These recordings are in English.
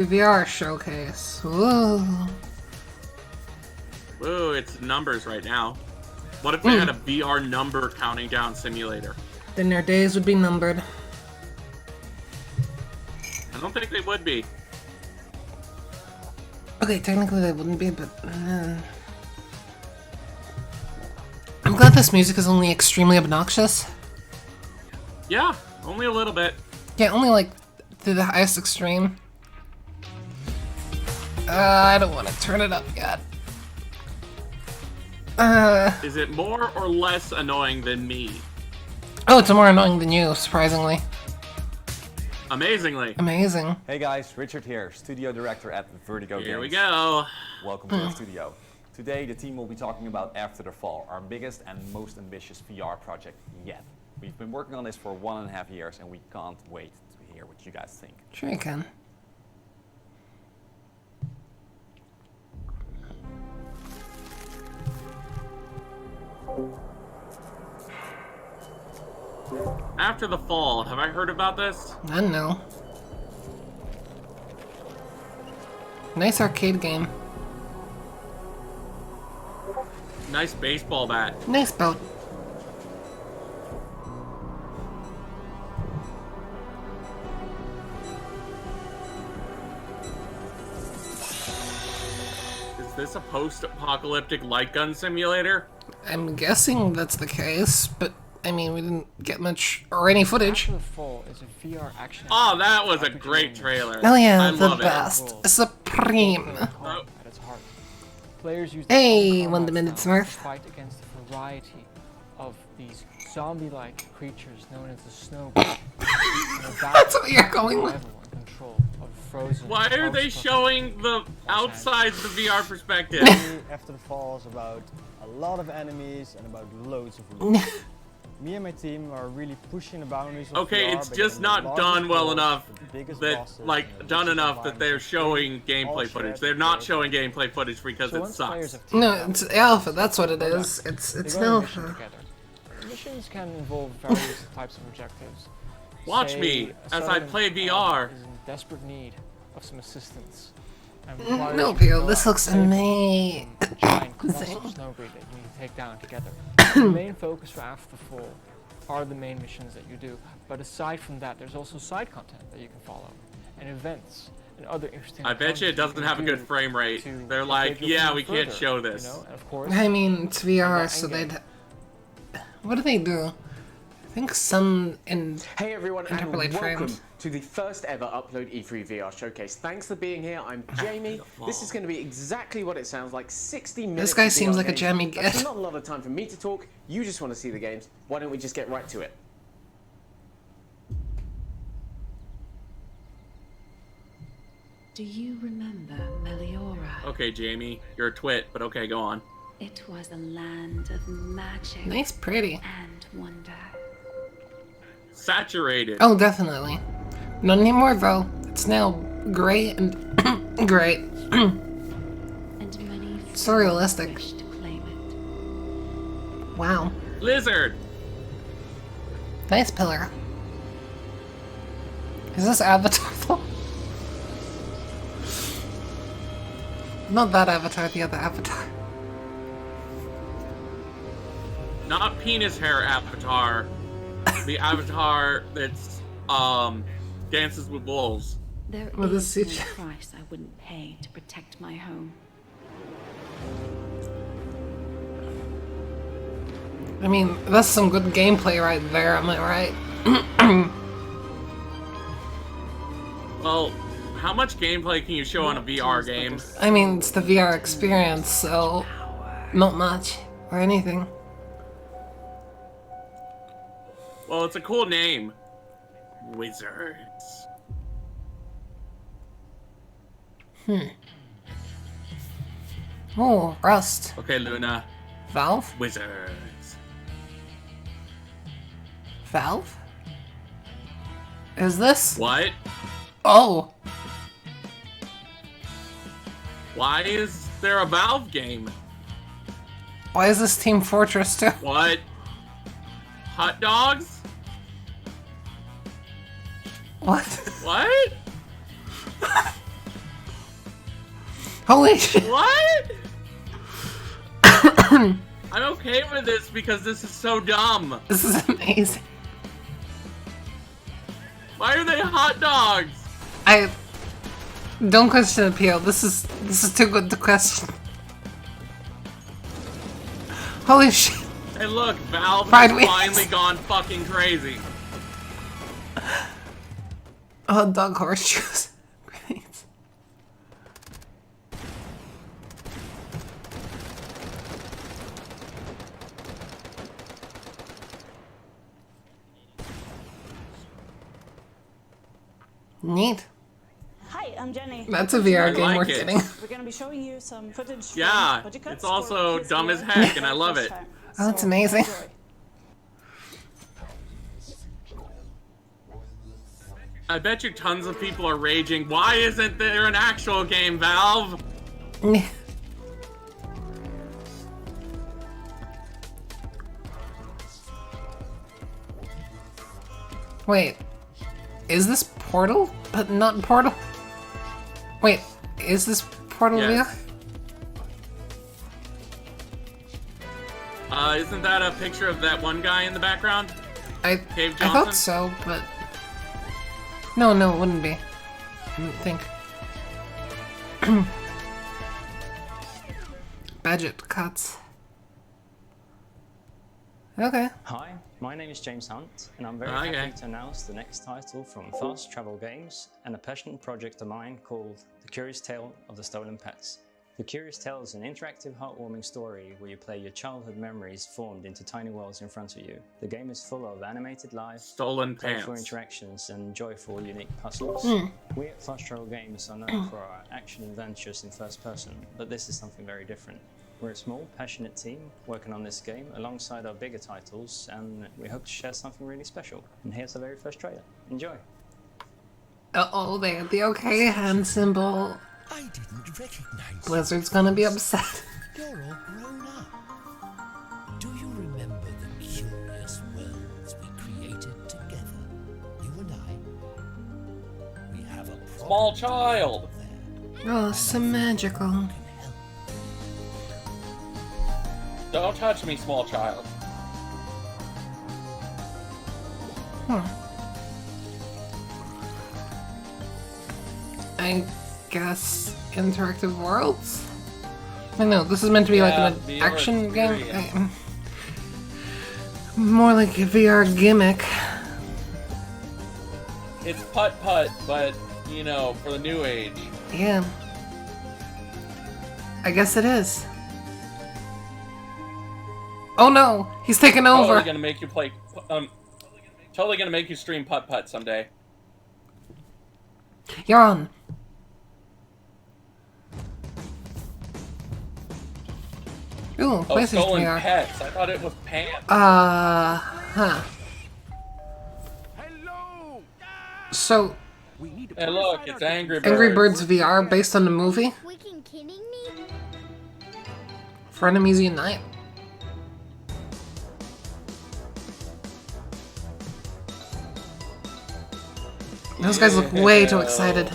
VR showcase. Whoa. Whoa, it's numbers right now. What if they had a VR number counting down simulator? Then their days would be numbered. I don't think they would be. Okay, technically they wouldn't be, but... I'm glad this music is only extremely obnoxious. Yeah, only a little bit. Yeah, only like to the highest extreme. I don't want to turn it up yet. Is it more or less annoying than me? Oh, it's more annoying than you, surprisingly. Amazingly. Amazing. Hey guys, Richard here, Studio Director at Vertigo Games. Here we go. Welcome to the studio. Today the team will be talking about After the Fall, our biggest and most ambitious VR project yet. We've been working on this for 1.5 years and we can't wait to hear what you guys think. Sure you can. After the Fall, have I heard about this? I don't know. Nice arcade game. Nice baseball bat. Nice boat. Is this a post-apocalyptic light gun simulator? I'm guessing that's the case, but I mean, we didn't get much or any footage. After the Fall is a VR action. Oh, that was a great trailer. Oh yeah, I the love best. Supreme. At its heart. Players use Hey, combat 1 minute styles Smurf. to fight against a variety of these zombie-like creatures known as the snow. That's what you're going with. Control of frozen. Why are they showing the outside the VR perspective? After the Fall is about a lot of enemies and about loads of loot. Me and my team are really pushing the boundaries of Okay, VR it's by just getting the not largest done well worlds, enough the biggest that, bosses, like, and the done richest enough that they're environments showing all gameplay shared footage. They're not together. showing gameplay footage because So it once players sucks. have teamed No, up, it's alpha. That's what it they is. go It's on a no. mission together. Missions can involve various types of objectives. Watch Say, me a as I settlement, play VR. is in desperate need of some assistance. And No, requires Pio, you to this go looks out and amazing. save a giant colossal snow grid that you need to take down together. The main focus for After the Fall are the main missions that you do, but aside from that, there's also side content that you can follow, and events, and other interesting. I bet you it doesn't have a good frame rate. to They're like, take your yeah, game we can't further, show this. You know? And of course, I mean, it's VR, And so game. they'd. What do they do? I think some in. Hey everyone, and Interpolate welcome frames. to the first ever Upload E3 VR showcase. Thanks for being here. I'm Jamie. This is going to be exactly what it sounds like. 60 minutes. This guy of seems VR like a games. jammy That's git. not a lot of time for me to talk. You just want to see the games. Why don't we just get right to it? Do you remember Meliora? Okay, Jamie, you're a twit, but okay, go on. It was a land of magic Nice, pretty. and wonder. Saturated. Oh, definitely. Not anymore, though. It's now gray and great. And many So realistic. wish to claim it. Wow. Lizard. Nice pillar. Is this Avatar though? Not that Avatar, the other Avatar. Not penis hair avatar. The avatar that's dances with wolves. There Well, is this no is- price I wouldn't pay to protect my home. I mean, that's some good gameplay right there, am I right? Well, how much gameplay can you show on a VR game? I mean, it's the VR experience, so not much or anything. Well, it's a cool name. Wizards. Oh, Rust. Okay, Luna. Valve? Wizards. Valve? Is this? What? Oh! Why is there a Valve game? Why is this Team Fortress 2? What? Hot dogs? What? What? Holy shit. What? I'm okay with this because this is so dumb. This is amazing. Why are they hot dogs? I don't question appeal. This is too good to question. Holy shit. Hey look, Valve Pride has wins. finally gone fucking crazy. Oh, dog horseshoes. Great. Neat. Hi, I'm Jenny. That's a VR I game like worth it. getting. We're going to be showing you some footage. from Yeah, budget cuts it's also for kids dumb as VR heck, for and I the love first it. time. Oh, that's So, amazing. enjoy. I bet you tons of people are raging. Why isn't there an actual game, Valve? Wait, is this Portal, but not Portal? Wait, is this Portal Yes. VR? Isn't that a picture of that one guy in the background? Cave I thought Johnson? so, but no, it wouldn't be. I didn't think. Budget cuts. Okay. Hi, my name is James Hunt, and I'm very Okay. happy to announce the next title from Fast Travel Games and a passionate project of mine called The Curious Tale of the Stolen Pets. The Curious Tale is an interactive, heartwarming story where you play your childhood memories formed into tiny worlds in front of you. The game is full of animated life, Stolen playful pants. interactions, and joyful, unique puzzles. We at Fast Travel Games are known for our action adventures in first person, but this is something very different. We're a small, passionate team working on this game alongside our bigger titles, and we hope to share something really special. And here's the very first trailer. Enjoy! Uh-oh, they had the okay hand symbol. I didn't recognize Blizzard's gonna be upset. you. You're all grown up. Do you remember the curious worlds we created together? You and I? We have a Small child. there. Oh, so magical. Can help. Don't touch me, small child. I guess interactive worlds? I know, this is meant to be like an VR action game. experience. More like a VR gimmick. It's putt-putt, but, you know, for the new age. Yeah. I guess it is. Oh no! He's taking over! Totally gonna make you play, totally gonna make you stream putt-putt someday. You're on. Ooh, Oh, PlayStation stolen VR. pets. I thought it was pants. Huh. So, Hey, look, it's Angry Birds. Angry Birds VR based on the movie? Freaking kidding me? Frenemies Unite. Those guys look way too excited.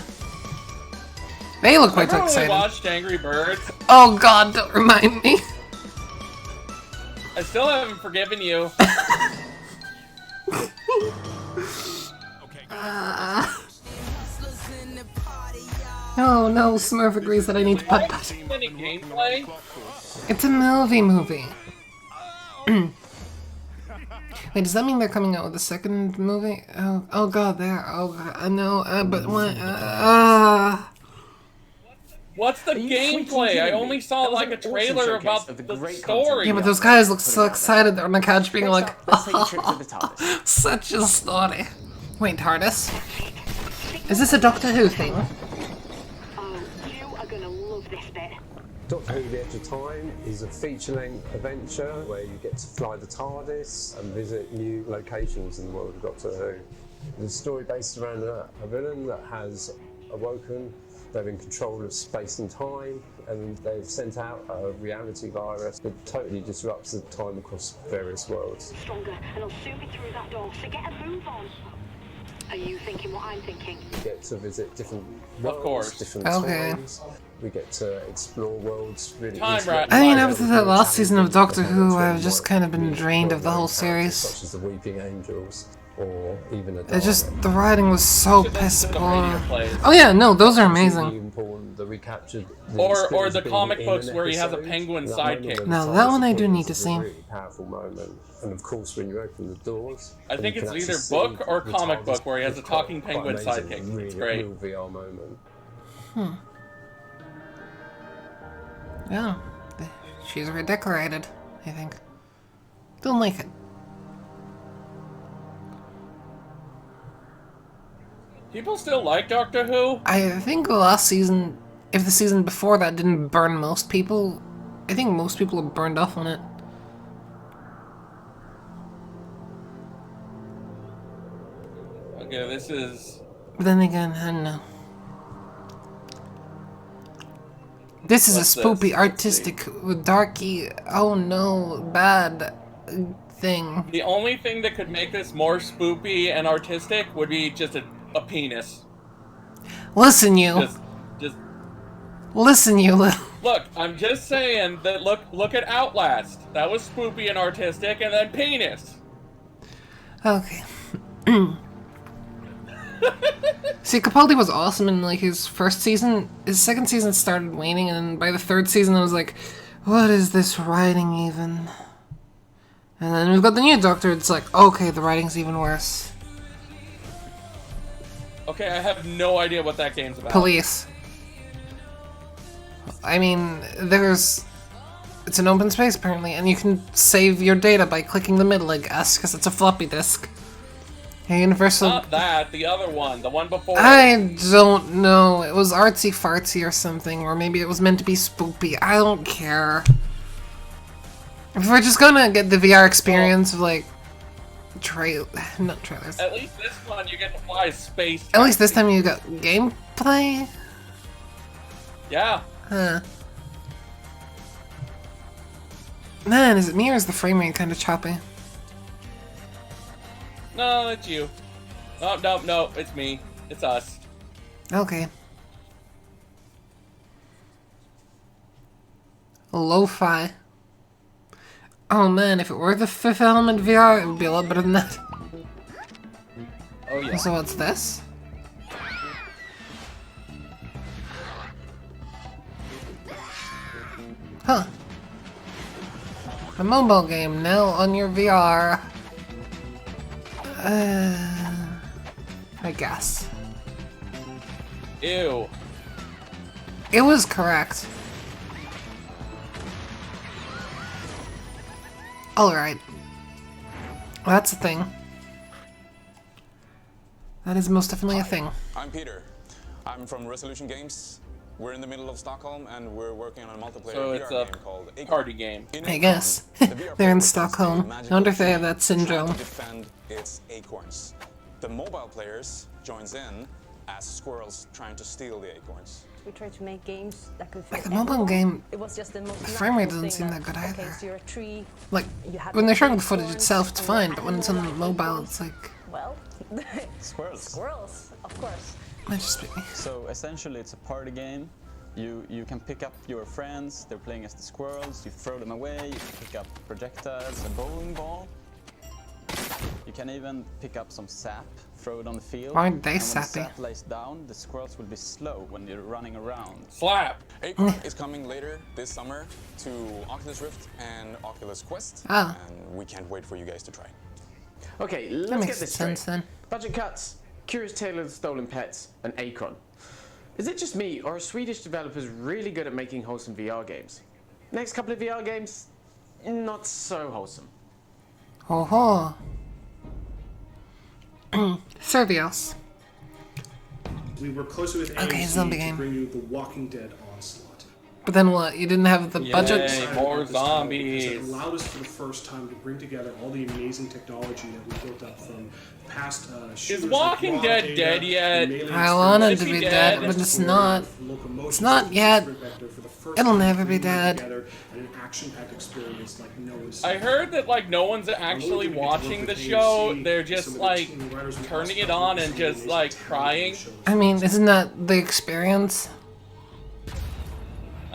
They look way too Remember when we excited. watched Angry Birds? Oh god, don't remind me. I still haven't forgiven you. Oh no, Smurf agrees that I need to putt putt. Any gameplay? It's a movie. Wait, does that mean they're coming out with a second movie? Oh god, oh god, I know, but what, What's the gameplay? I only saw like a trailer about the story. Yeah, but those guys look so excited. They're on the couch being like, Let's take a trip to the TARDIS. such a story. Wait, TARDIS? Is this a Doctor Who thing? Oh, you are gonna love this bit. Doctor Who The Edge of Time is a feature-length adventure where you get to fly the TARDIS and visit new locations in the world of Doctor Who. The story based around a villain that has awoken. They're in control of space and time, and they've sent out a reality virus that totally disrupts the time across various worlds. Stronger, and I'll soon be through that door, so get a move on. Are you thinking what I'm thinking? You get to visit different Of course. worlds, different Okay. times. We get to explore worlds really. I mean, after the last season of Doctor Who, I've just kind of been drained of the whole series. Such as the Weeping Angels, or even It just, the writing was so piss poor. Oh yeah, no, those are amazing. Or the comic books where he has a penguin sidekick. Now that one I do need to see. Really powerful moment, and of course when you open the doors. I think it's either book or comic book where he has a talking penguin sidekick. It's great. Real VR moment. Yeah, she's redecorated, I think. Don't like it. People still like Doctor Who? I think the last season, if the season before that didn't burn most people, I think most people have burned off on it. Okay, this is... But then again, I don't know. This is a spoopy, artistic, darky, oh no, bad thing. The only thing that could make this more spoopy and artistic would be just a penis. Listen, you. Just. Listen, you little. Look, I'm just saying that. Look at Outlast. That was spoopy and artistic, and then penis. Okay. See, Capaldi was awesome in like his first season. His second season started waning, and by the third season I was like, what is this writing even? And then we've got the new Doctor, it's like, okay, the writing's even worse. Okay, I have no idea what that game's about. Police. I mean, it's an open space apparently, and you can save your data by clicking the middle, I guess, because it's a floppy disk. A universal... Not that, the other one, the one before. I don't know. It was artsy fartsy or something, or maybe it was meant to be spoopy. I don't care. If we're just gonna get the VR experience of like not trailers. At least this one you get to fly space. At least this time you got gameplay. Yeah. Huh. Man, is it me or is the frame rate kind of choppy? No, it's you. Oh, no, it's me. It's us. Okay. Lo-fi. Oh man, if it were the Fifth Element VR, it would be a lot better than that. Oh yeah. So what's this? Huh. A mobile game now on your VR. I guess. Ew. It was correct. Alright. Well, that's a thing. That is most definitely a thing. I'm Peter. I'm from Resolution Games. We're in the middle of Stockholm and we're working on a multiplayer VR game called Acorn. Party game. I guess. They're in Stockholm. I wonder if they have that syndrome. To defend its acorns. The mobile players joins in as squirrels trying to steal the acorns. We try to make games that could fit Like the mobile game, it was just the most the frame rate doesn't seem that good either. Like, when they're showing the footage itself, it's fine, but when it's on mobile, it's like... Well, squirrels. Squirrels, of course. Might just be me. So essentially it's a party game. You can pick up your friends, they're playing as the squirrels, you throw them away, you can pick up projectiles, a bowling ball. You can even pick up some sap, throw it on the field. Aren't they and sappy? when the sap lays down, the squirrels will be slow when you're running around. Slap! Acorn is coming later this summer to Oculus Rift and Oculus Quest. Ah. And we can't wait for you guys to try. Okay, That let's makes get this sense straight. then. Budget cuts, Curious Tale of the Stolen Pets, and Acorn. Is it just me, or are Swedish developers really good at making wholesome VR games? Next couple of VR games, not so wholesome. Oh ho. Servios. We work closely with Okay, AMC zombie to game. bring you The Walking Dead Onslaught. But then what? You didn't have the budget? Yay, more It zombies. allowed us for the first time to bring together all the amazing technology that we built up from past shooters. Is Walking like Dead Raw dead Data, yet? the I want it Is to he be dead? dead, but it's not. It's not yet. It'll never be dead. An action-packed experience like no one's I heard that like no one's actually watching the show. They're just like turning it on and just like crying. I mean, isn't that the experience?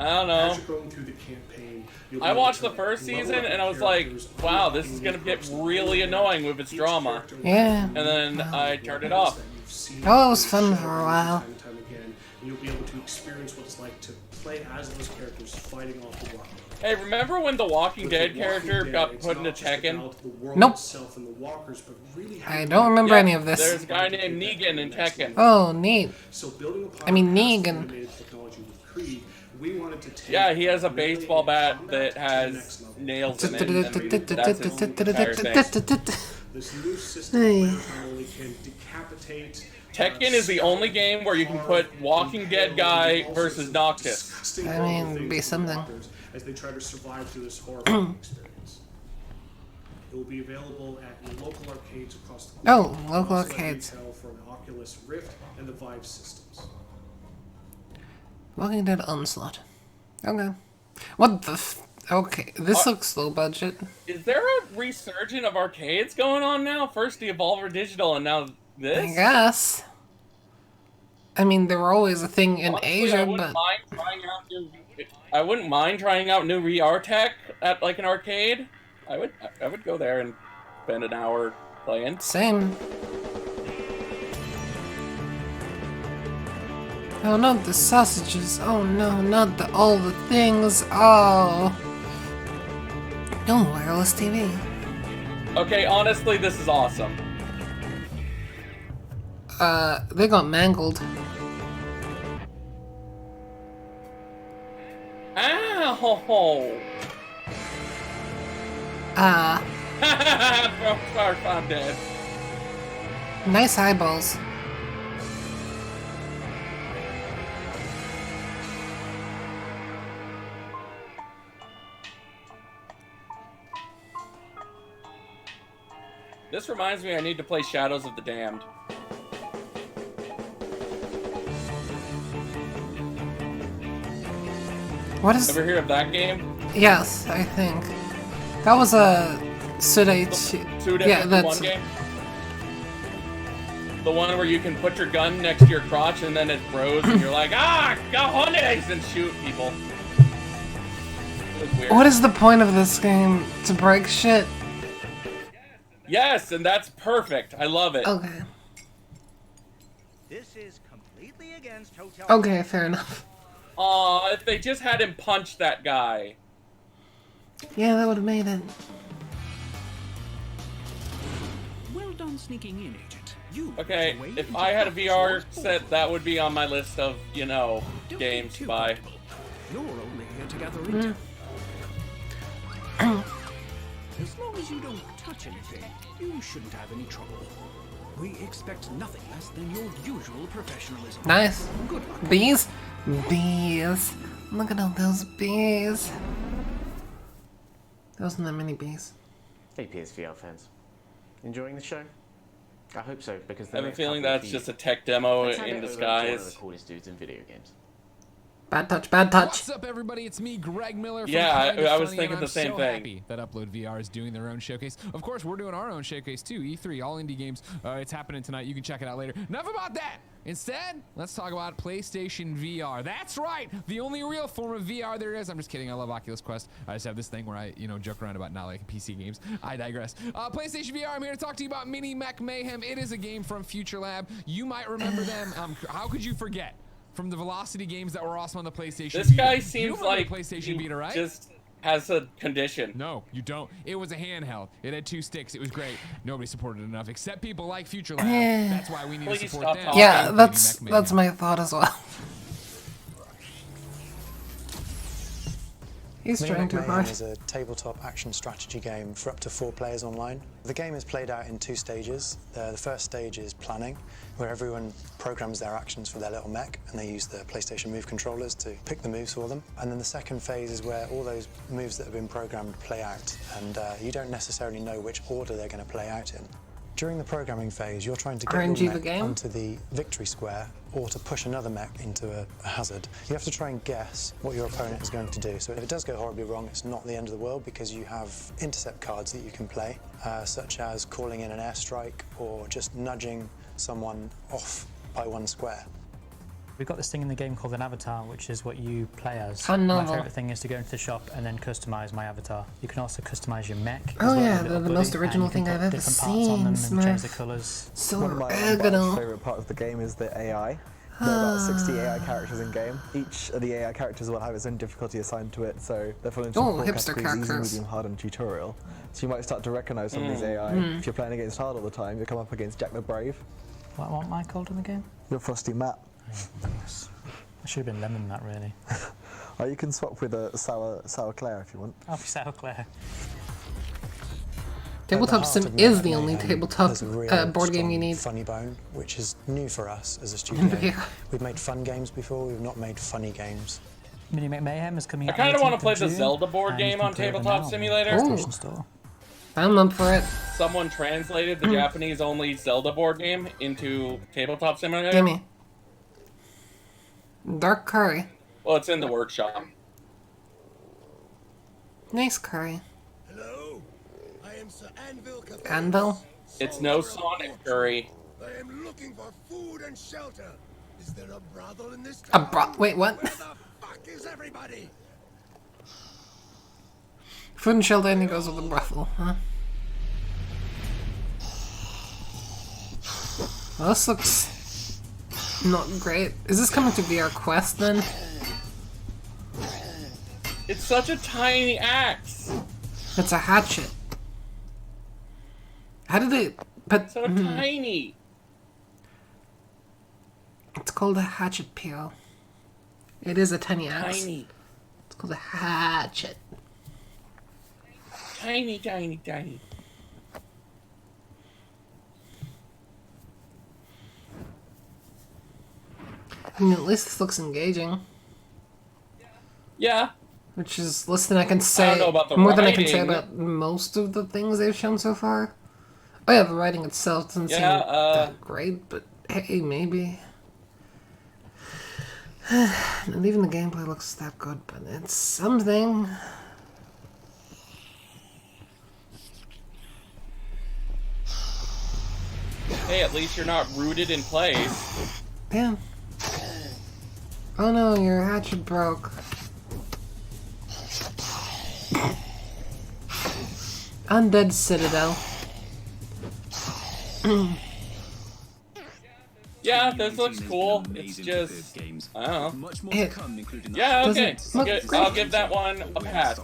I don't know. As you're going through the campaign, you'll be I able watched to the first level season up and I your was like, characters, wow, unlock this is gonna new get perks along really the way. annoying with its Each drama. character will Yeah. have And then unique I turned it weapons off. that you've seen Oh, it was in fun the for show a while. time and time again. And you'll be able to experience what it's like to play as those characters fighting off the world. Hey, remember when the Walking With Dead The Walking character Dead, got it's put into not just Tekken? about the world Nope. itself and the walkers, but really I how don't remember Yeah, any of this. There's a guy named Negan in Tekken. Oh, neat. So building upon I mean, past Negan. animated technology with Creed, we wanted to take Yeah, he has a melee baseball bat combat that to the has next level. nails in it. And that's his entire face. This new system players not only can decapitate. Tekken is the only game where you can put Walking Dead guy versus Noctis. disgusting I horrible mean, things be to something. walkers as they try to survive through this horrifying experience. It will be available at your local arcades across the globe. Oh, local Also at arcades. retail for the Oculus Rift and the Vive systems. Walking Dead Onslaught. Okay. What the okay, this looks low budget. Is there a resurgence of arcades going on now? First the Evolver Digital and now this? I guess. I mean, they were always a thing in Honestly, Asia, I wouldn't but mind trying out new VR tech at like an arcade. I would go there and spend an hour playing. same. Oh, not the sausages. Oh no, not all the things. Oh. No wireless TV. Okay, honestly, this is awesome. They got mangled. Ow! I'm dead. Nice eyeballs. This reminds me I need to play Shadows of the Damned. What is? Ever hear of that game? Yes, I think that was a Sudaichi. Yeah, One that's game? The one where you can put your gun next to your crotch and then it grows and you're like, ah, cojones, and shoot people. It was weird. What is the point of this game? To break shit? Yes, and that's perfect. I love it. Okay. This is completely against hotel. Okay, fair enough. Aw, if they just had him punch that guy. Yeah, that would have made it. Well done sneaking in, Agent. You Okay, if I had a VR set, that would be on my list of, you know, games to buy. You're only here to gather intel. As long as you don't touch anything, you shouldn't have any trouble. We expect nothing less than your usual professionalism. Nice. Good luck. Bees? Bees. Look at all those bees. There wasn't that many bees. Hey PSVR fans, enjoying the show? I hope so, because I have a feeling that's just a tech demo in One of the disguise. coolest dudes in video games. Bad touch, bad touch. What's up, everybody? It's me, Greg Miller. From Yeah, Kinda I was Funny, thinking and the same I'm so thing. happy that UploadVR is doing their own showcase. Of course, we're doing our own showcase too. E3, all indie games. It's happening tonight. You can check it out later. Enough about that. Instead, let's talk about PlayStation VR. That's right, the only real form of VR there is. I'm just kidding. I love Oculus Quest. I just have this thing where I, joke around about not liking PC games. I digress. PlayStation VR. I'm here to talk to you about Mini Mech Mayhem. It is a game from Future Lab. You might remember them. How could you forget? From the Velocity games that were awesome on the PlayStation This Vita. guy You seems remember like the PlayStation he Vita, right? just has a condition. No, you don't. It was a handheld. It had 2 sticks. It was great. Nobody supported it enough, except people like Future Lab. That's why we need to Please support stop them. Yeah, Mini that's Mech Mayhem. my thought as well. He's Mini trying Mech too Mayhem hard. is a tabletop action strategy game for up to 4 players online. The game is played out in 2 stages. The first stage is planning, where everyone programs their actions for their little mech, and they use the PlayStation Move controllers to pick the moves for them. And then the second phase is where all those moves that have been programmed play out, and you don't necessarily know which order they're going to play out in. During the programming phase, you're trying to get RNG your the mech game? onto the victory square or to push another mech into a hazard. You have to try and guess what your opponent is going to do. So if it does go horribly wrong, it's not the end of the world because you have intercept cards that you can play, such as calling in an airstrike or just nudging someone off by 1 square. We've got this thing in the game called an avatar, which is what you play as. Fun My novel. favourite thing is to go into the shop and then customise my avatar. You can also customise your mech. as Oh well, yeah, your little the buddy, most and original you can thing put I've ever different parts on them seen, and change the Smurf. colours. So One of my original. favourite part of the game is the AI. There are about 60 AI characters in game. Each of the AI characters will have its own difficulty assigned to it, so they're falling into Oh, four hipster categories: easy, characters. medium, hard, and tutorial. So you might start to recognise some of these AI. If you're playing against hard all the time, you'll come up against Jack the Brave. What am I called in the game? You're Frosty Matt. I should have been Lemon Matt, really. Or you can swap with a Sour Claire if you want. I'll be Sour Claire. Tabletop Sim is the only tabletop There's a real board game you strong need. Funny bone, which is new for us as a studio. Yeah. We've made fun games before, we've not made funny games. Mini Mayhem is coming I out. kind of want to on play the the 18th of Zelda June, board and you game can on play it Tabletop now Simulator. on the PlayStation Store. I'm up for it. Someone translated the Japanese-only Zelda board game into Tabletop Simulator. Gimme. Dark curry. Well, it's in the workshop. Nice curry. Hello, I am Sir Anvil. Anvil? It's no Sonic curry. I am looking for food and shelter. Is there a brothel in this A town? wait, what? Where the fuck is everybody? Food and shelter only goes with the brothel, huh? Well, this looks not great. Is this coming to VR Quest then? It's such a tiny axe. It's a hatchet. How did they put? So tiny. It's called a hatchet peel. It is a tiny axe. Tiny. It's called a hatchet. Tiny, tiny, tiny. I mean, at least this looks engaging. Yeah. Which is less than I can say. I don't know about the more than I can say writing. about most of the things they've shown so far. Oh yeah, the writing itself doesn't seem that great, but hey, maybe. Not even the gameplay looks that good, but it's something. Hey, at least you're not rooted in place. Yeah. Oh no, your hatchet broke. Undead Citadel. Yeah, this looks cool. It's just, I don't know. Yeah, Does okay. it look I'll great? give that one a pass.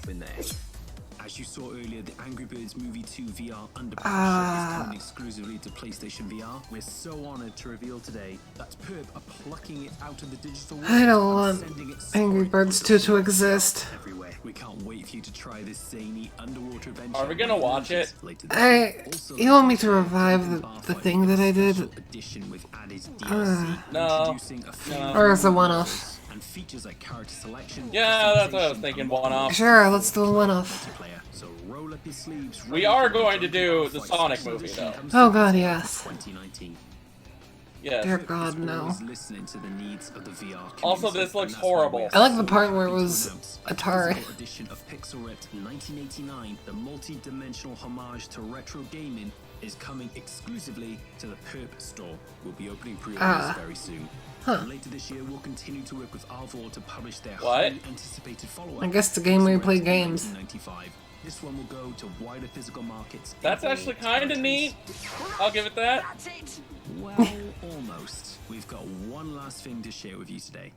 As you saw earlier, the Angry Birds Movie 2 VR Under Pressure is coming exclusively to PlayStation VR. We're so honored to reveal today that Perp are plucking it out of the digital world. I don't and want sending it Angry Birds 2 to exist. everywhere. We can't wait for you to try this zany underwater adventure. Are we gonna watch it? You want me to revive the thing that I did? No. Or is it a one-off? And features like character selection. Yeah, that's what I was thinking. One off. Sure, let's do a one-off. So roll up your sleeves. We are going to do the Sonic movie, though. Oh god, yes. 2019. Yes. Dear god, no. Listening to the needs of the VR Also, this looks horrible. I like the part where it was Atari. Physical edition of Pixel Ripped 1989, the multi-dimensional homage to retro gaming, is coming exclusively to the Perp store. We'll be opening pre-orders very soon. Huh. Later this year, we'll continue to work with Arvor to publish their What? highly anticipated follow-up. I guess the game where you play games. 1995. This one will go to wider physical markets. That's actually kind of neat. I'll give it that. Well, almost. We've got one last thing to share with you today.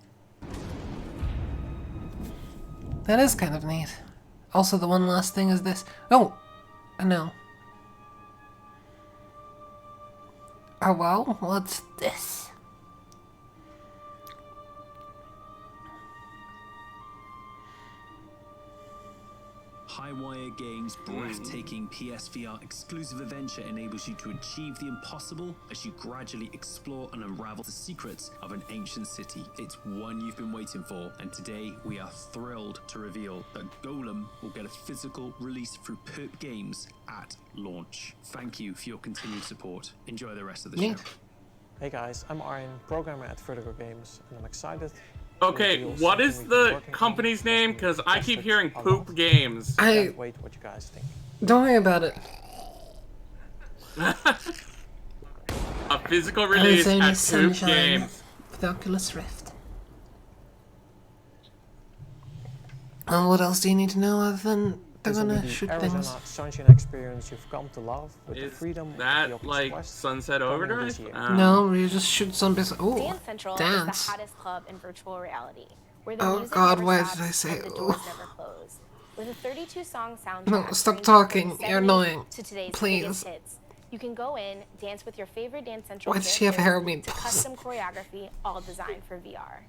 That is kind of neat. Also, the one last thing is this. Oh! No. Oh well, what's this? Highwire Games' breathtaking PSVR exclusive adventure enables you to achieve the impossible as you gradually explore and unravel the secrets of an ancient city. It's one you've been waiting for, and today we are thrilled to reveal that Golem will get a physical release through Perp Games at launch. Thank you for your continued support. Enjoy the rest of the show. Hey guys, I'm Arjen, programmer at Vertigo Games, and I'm excited. Okay, what is the company's name? Because I keep hearing Poop Games. I wait what you guys think. Don't worry about it. A physical release at Poop Games. With Oculus Rift. What else do you need to know other than they're This will be gonna the shoot Arizona things? sunshine experience you've come to love with the Is freedom that of the Oculus like Quest Sunset coming Overdrive? this year. No, you just shoot some bits. Oh, Dance Central is dance. the hottest club in virtual reality, where the Oh music God, never why stops did I say? and the doors never close. With a 32-song soundtrack, No, stop ranging talking. from the You're 70s annoying. to today's Please. biggest hits, you can go in, dance with your favorite Dance Central Why does she have characters hair mean to custom choreography, all designed for VR.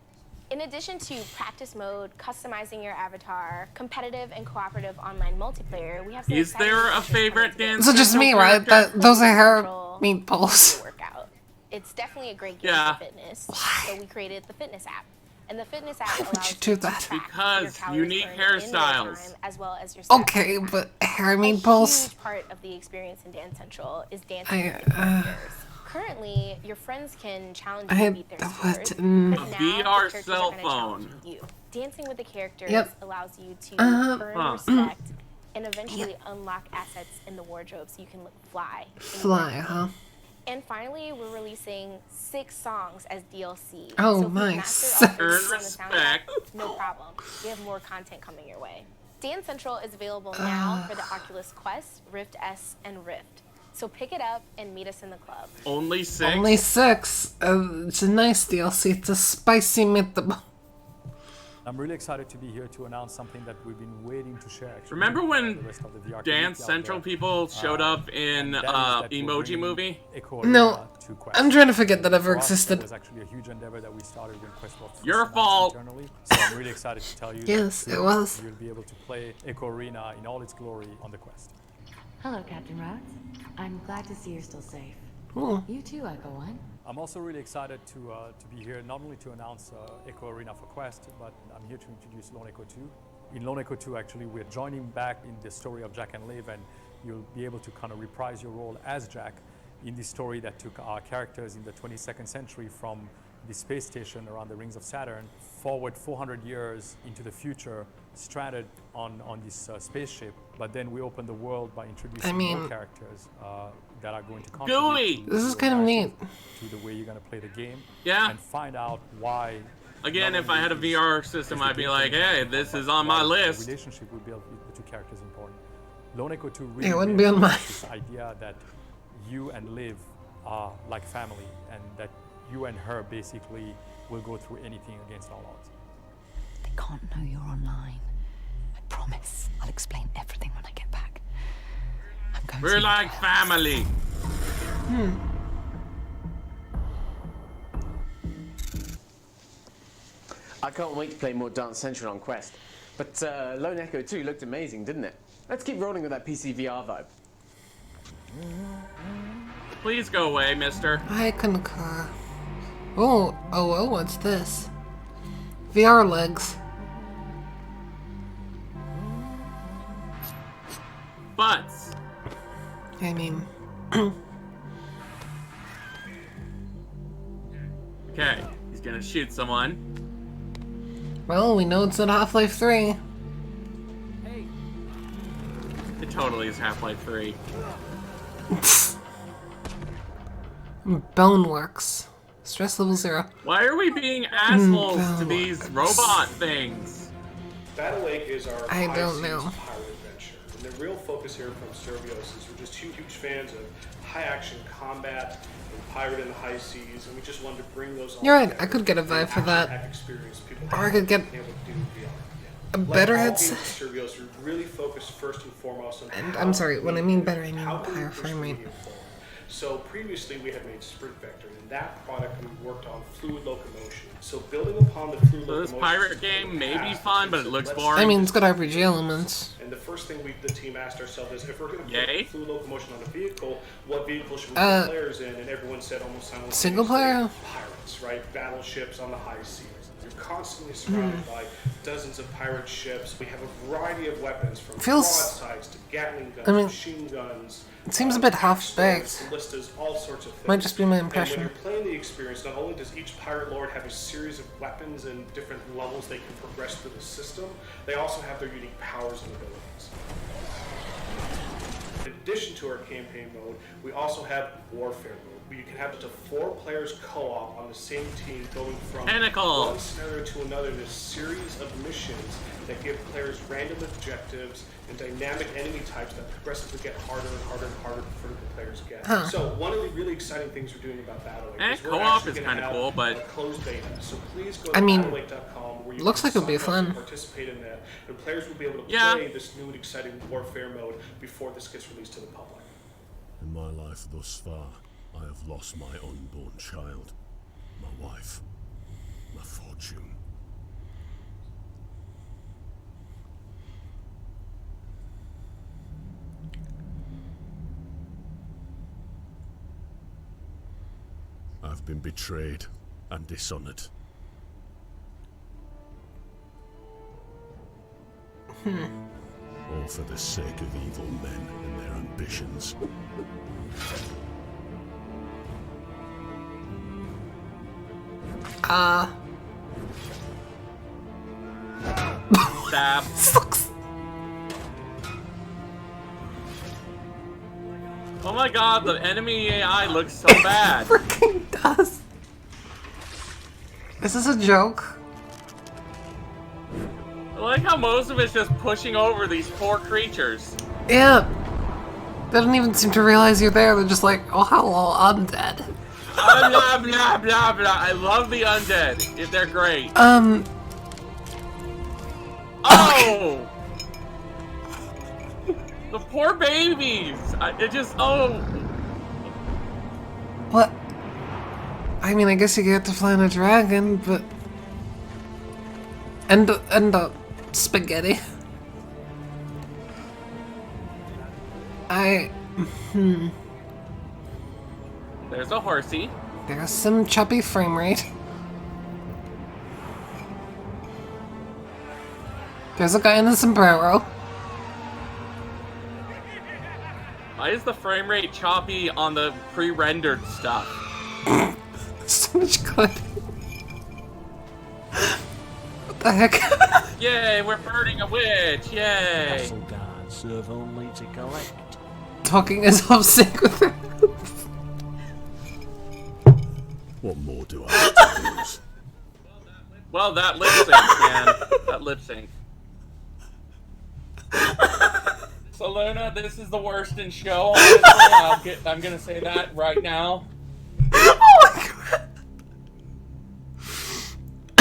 In addition to practice mode, customizing your avatar, competitive and cooperative online multiplayer, we have some Is there a exciting favorite Dance So just me, Central right? character? Those are hair meatballs. workout. It's definitely a great game Yeah. for fitness. So we created the fitness app. And the fitness app Why would allows you do that? Because unique hairstyles. as well as your steps. Okay, but hair A meatballs. huge part of the experience in Dance Central is dancing I, with your characters. Currently, your friends can challenge you to beat their what? scores. Mm. but A now VR the characters are cell gonna challenge phone. you. Dancing with the characters Yep. allows you to Uh-huh. earn respect and eventually unlock assets in the wardrobe so you can fly. Fly, huh? And finally, we're releasing 6 songs as DLC. Oh, so if you nice. master all 6 Earn on the soundtrack, respect. no problem. We have more content coming your way. Dance Central is available now for the Oculus Quest, Rift S, and Rift. So pick it up and meet us in the club. Only 6? Only 6. It's a nice DLC. It's a spicy meatball. I'm really excited to be here to announce something that we've been waiting to share. Actually, Remember with, when the rest of the VR Dance community out Central there. people showed up in and that is that we're Emoji bringing Movie? Echo No, Arena to Quest. I'm trying to forget that ever For us, existed. It was actually a huge endeavor that we started when Quest was Your announced fault. internally. So I'm really excited to tell you Yes, that it was. you'll be able to play Echo Arena in all its glory on the Quest. Hello, Captain Rhodes. I'm glad to see you're still safe. Ooh. You too, Echo One. I'm also really excited to be here, not only to announce Echo Arena for Quest, but I'm here to introduce Lone Echo 2. In Lone Echo 2, actually, we're joining back in the story of Jack and Liv, and you'll be able to kind of reprise your role as Jack in this story that took our characters in the 22nd century from the space station around the rings of Saturn forward 400 years into the future, stranded on this spaceship. But then we open the world by introducing more characters that are going to contribute This is kind of neat. to the way you're going to play the game. Yeah. And find out why. Again, not if I only had a is- VR is system, the I'd be gameplay like, hey, important, this but is on my why list. The relationship we build with the two characters is important. Lone Echo 2 really It wouldn't be on reinforces mine. this idea that you and Liv are like family, and that you and her basically will go through anything against all odds. They can't know you're online. I promise. I'll explain everything when I get back. I'm going We're to like family. I can't wait to play more Dance Central on Quest. But Lone Echo 2 looked amazing, didn't it? Let's keep rolling with that PC VR vibe. Please go away, mister. I concur. Oh, what's this? VR legs. Butts. I mean, Okay, he's gonna shoot someone. well, we know it's not Half-Life 3. It totally is Half-Life 3. Boneworks. Stress level 0. Why are we being assholes to Boneworks. these robot things? Battle Lake is our I high don't seas know. pirate adventure. And the real focus here from Servios is we're just huge fans of high action combat and pirate in the high seas, and we just wanted to bring those all You're right, together I could get a in vibe for an that. action-packed experience people Or I could get haven't been able to do in VR. a Like better all headset. games from Servios, we really focus first and foremost on And how I'm sorry, when I mean better, I mean how can we higher push frame the rate. medium forward? So previously we had made Sprint Vector, and in that product we worked on fluid locomotion. So building upon the fluid So this locomotion pirate system game from the may be past, fun, but we it said, looks let's boring. I mean, it's got RPG elements. and the first thing the team asked ourselves is, if we're going to Yay. put fluid locomotion on a vehicle, what vehicle should we put players in? And everyone said almost simultaneously, Single player? pirates, right? Battleships on the high seas. You're constantly surrounded by dozens of pirate ships. We have a variety of weapons, from Feels- broadsides to Gatling guns, I mean, machine guns. it seems a bit half-baked. Ballistas, all sorts of things. Might just be my And impression. when you're playing the experience, not only does each pirate lord have a series of weapons and different levels they can progress through the system, they also have their unique powers and abilities. In addition to our campaign mode, we also have warfare mode, where you can have up to 4 players co-op on the same team, going from Tentacle. one scenario to another in a series of missions that give players random objectives and dynamic enemy types that progressively get harder and harder and harder the further the players get. Huh. So one of the really exciting things we're doing about Battle Lake is we're co-op actually is gonna kinda have cool, but- a closed beta. So please go I to mean, battlelake.com where you looks can like it would be sign up fun. to participate in that, and players will be able to Yeah. play this new and exciting warfare mode before this gets released to the public. In my life thus far, I have lost my unborn child, my wife, my fortune. I've been betrayed and dishonored. All for the sake of evil men and their ambitions. Stab. Oh my god, the enemy AI looks so bad. Freaking does. Is this a joke? I like how most of it's just pushing over these poor creatures. Yeah. They don't even seem to realize you're there. They're just like, oh, hello, I'm dead. Blah, blah, blah, blah, blah. I love the undead. They're great. Oh! The poor babies! It just, oh! What? I mean, I guess you get to fly on a dragon, but... And the spaghetti. There's a horsey. There's some choppy frame rate. There's a guy in a sombrero. Why is the frame rate choppy on the pre-rendered stuff? So much good. What the heck? Yay, we're burning a witch! Yay! Castle guards serve only to collect. Talking is off sync with her. What more do I have to lose? Well, that lip sync, man. That lip sync. So Luna, this is the worst in show, honestly. I'm gonna say that right now.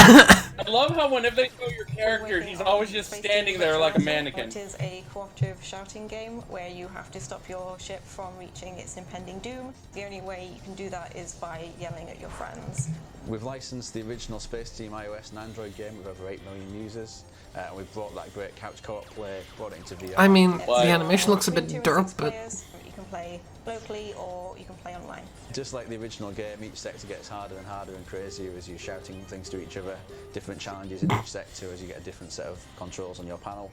I love how whenever they show your character, he's always just standing there like a mannequin. It is a cooperative shouting game where you have to stop your ship from reaching its impending doom. The only way you can do that is by yelling at your friends. We've licensed the original Space Team iOS and Android game with over 8 million users. And we've brought that great couch co-op play, brought it into VR. I mean, the animation looks a bit derp, but... You can play locally or you can play online. Just like the original game, each sector gets harder and harder and crazier as you're shouting things to each other. Different challenges in each sector as you get a different set of controls on your panel.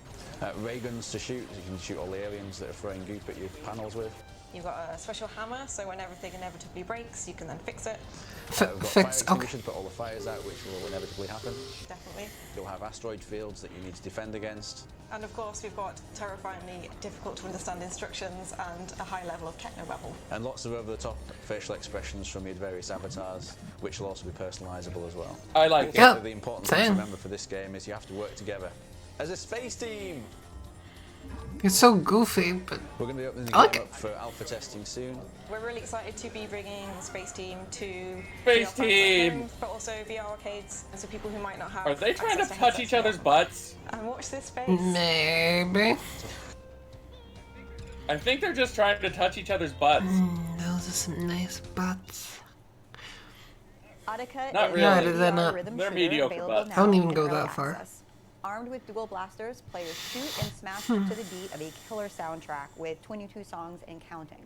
Ray guns to shoot, you can shoot all the aliens that are throwing goop at your panels with. You've got a special hammer, so when everything inevitably breaks, you can then fix it. We've got fire extinguishers, put all the fires out, which will inevitably happen. Definitely. You'll have asteroid fields that you need to defend against. And of course, we've got terrifyingly difficult to understand instructions and a high level of techno-babble. And lots of over-the-top facial expressions from your various avatars, which will also be personalisable as well. I like it. Also, the important thing to remember for this game is you have to work together as a space team. It's so goofy, but... We're going to be opening the I like game up for alpha testing soon. We're really excited to be bringing Space Team to Space VR Team! platforms, but also VR arcades, and so people who might not have. Are they trying to access touch headsets each other's yet. butts? And watch this space. Maybe. I think they're just trying to touch each other's butts. Those are some nice butts. Audica Not is really. No, a they're VR not. rhythm They're shooter mediocre available butts. now I wouldn't even in go early that far. access. Armed with dual blasters, players shoot and smash to the beat of a killer soundtrack with 22 songs and counting.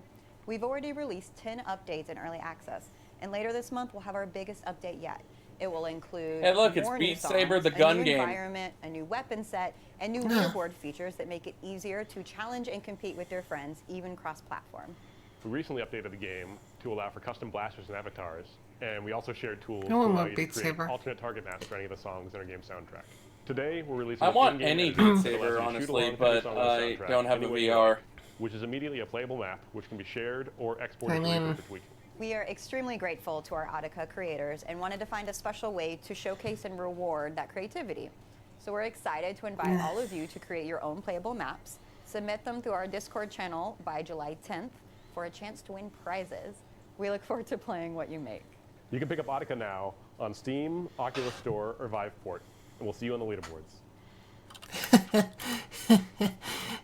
We've already released 10 updates in early access, and later this month we'll have our biggest update yet. It will include Hey, look, it's more new Beat Saber, songs, the gun a new game. environment, a new weapon set, and new leaderboard features that make it easier to challenge and compete with your friends, even cross-platform. We recently updated the game to allow for custom blasters and avatars, and we also shared tools I to want allow more you to Beat create Saber. alternate target maps for any of the songs in our game soundtrack. Today, we're releasing I an want in-game any edition Beat that allows Saber, you to shoot honestly, along to but any song on the I soundtrack don't have a any way you VR. want. which is immediately a playable map which can be shared or exported for tweaking. We are extremely grateful to our Attica creators and wanted to find a special way to showcase and reward that creativity. So we're excited to invite all of you to create your own playable maps, submit them through our Discord channel by July 10th for a chance to win prizes. We look forward to playing what you make. You can pick up Attica now on Steam, Oculus Store, or Viveport, and we'll see you on the leaderboards.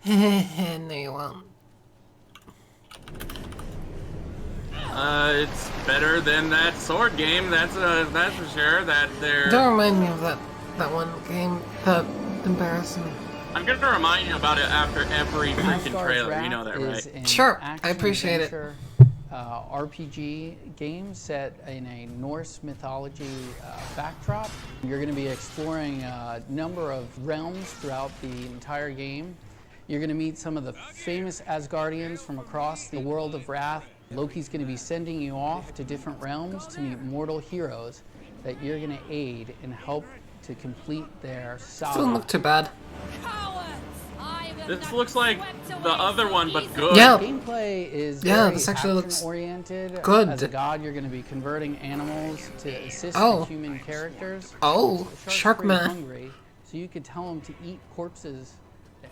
No, you won't. It's better than that sword game. That's for sure. Don't remind me of that one game. That embarrassed me. I'm gonna remind you about it after every freaking trailer. You know that, right? Sure, I appreciate it. RPG game set in a Norse mythology backdrop. You're going to be exploring a number of realms throughout the entire game. You're going to meet some of the famous Asgardians from across the world of Wrath. Loki's going to be sending you off to different realms to meet mortal heroes that you're going to aid and help to complete their saga. Doesn't look too bad. This looks like the other one, but good. Yeah. Gameplay is this actually looks oriented. good. As a god, you're going to be converting animals to assist the human characters. Oh, Sharkman. Hungry, so you could tell him to eat corpses.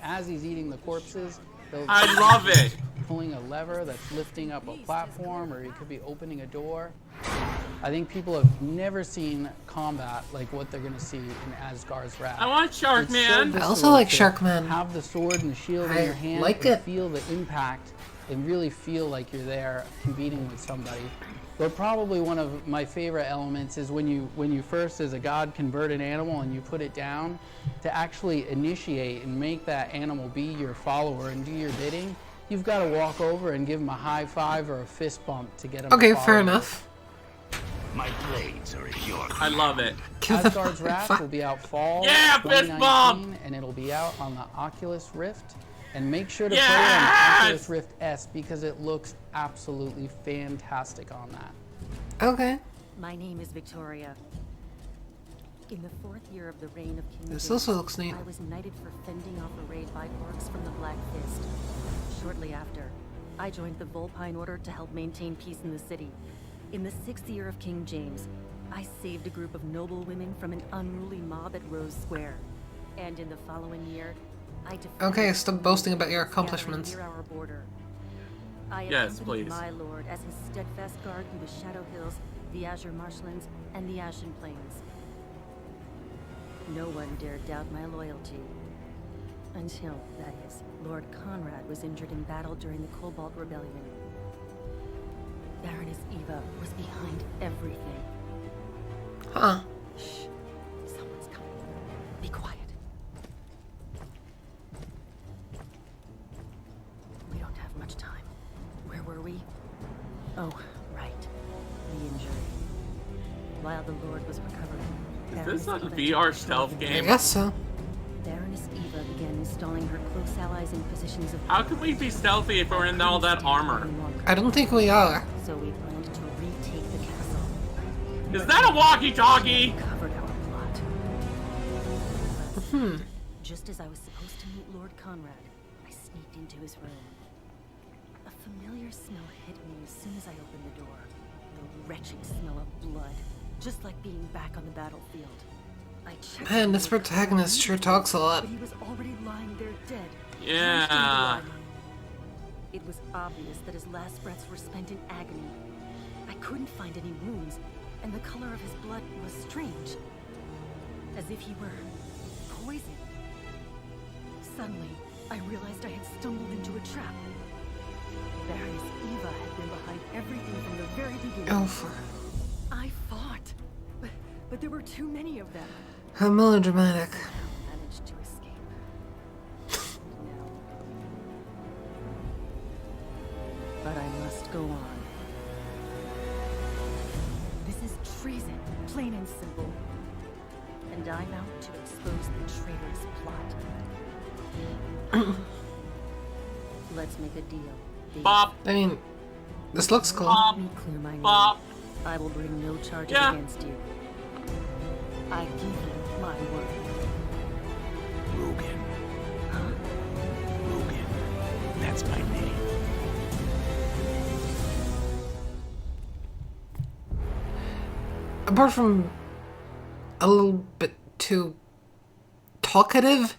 As he's eating the corpses, I love it. Pulling a lever that's lifting up a platform, or he could be opening a door. I think people have never seen combat like what they're going to see in Asgard's Wrath. I want Sharkman. I also like Sharkman. Have the sword and the shield in your hand. Like and it. Feel the impact and really feel like you're there competing with somebody. But probably one of my favorite elements is when you first, as a god, convert an animal and you put it down, to actually initiate and make that animal be your follower and do your bidding. You've got to walk over and give him a high five or a fist bump to get him. Okay, to fair follow enough. My blades are at your I love it. Asgard's Wrath will be out fall 2019, and it'll be out on the Oculus Rift. And make sure to play on the Oculus Rift S because it looks absolutely fantastic on that. Okay. My name is Victoria. In the 4th year of the reign of King This James, also looks neat. I was knighted for fending off a raid by orcs from the Black Fist. Shortly after, I joined the Volpine Order to help maintain peace in the city. In the 6th year of King James, I saved a group of noble women from an unruly mob at Rose Square. And in the following year, I defeated Okay, stop boasting about your gathering accomplishments. near our border. I Yes, accompanied please. my lord as his steadfast guard through the Shadow Hills, the Azure Marshlands, and the Ashen Plains. No one dared doubt my loyalty. Until, that is, Lord Conrad was injured in battle during the Cobalt Rebellion. Baroness Eva was behind everything. Huh. Shh. Someone's coming. Be quiet. We don't have much time. Where were we? Oh, right. The injury. While the Lord was recovering, Is this a Baroness VR Eva stealth took game? I guess so. Baroness Eva began installing her close allies in positions of... How can we be stealthy if we're in all that armor? I don't think we are. So we planned to retake the castle. Is that a walkie-talkie? Covered our plot. Just as I was supposed to meet Lord Conrad, I sneaked into his room. A familiar smell hit me as soon as I opened the door. The wretched smell of blood, just like being back on the battlefield. I checked. Man, this protagonist sure talks a lot. But he was already lying there dead. Yeah. drenched in blood. It was obvious that his last breaths were spent in agony. I couldn't find any wounds, and the color of his blood was strange, as if he were poisoned. Suddenly, I realized I had stumbled into a trap. Baroness Eva had been behind everything from the very beginning. Oh, I fought, but there were too many of them. how melodramatic. Managed to escape. No. But I must go on. This is treason, plain and simple. And I'm out to expose the traitor's plot. Let's make a deal. Bop. I mean, this looks cool. Let me clear my name. Bop. I will bring no charges Yeah. against you. I give you my word. Logan. Logan. That's my name. apart from a little bit too talkative,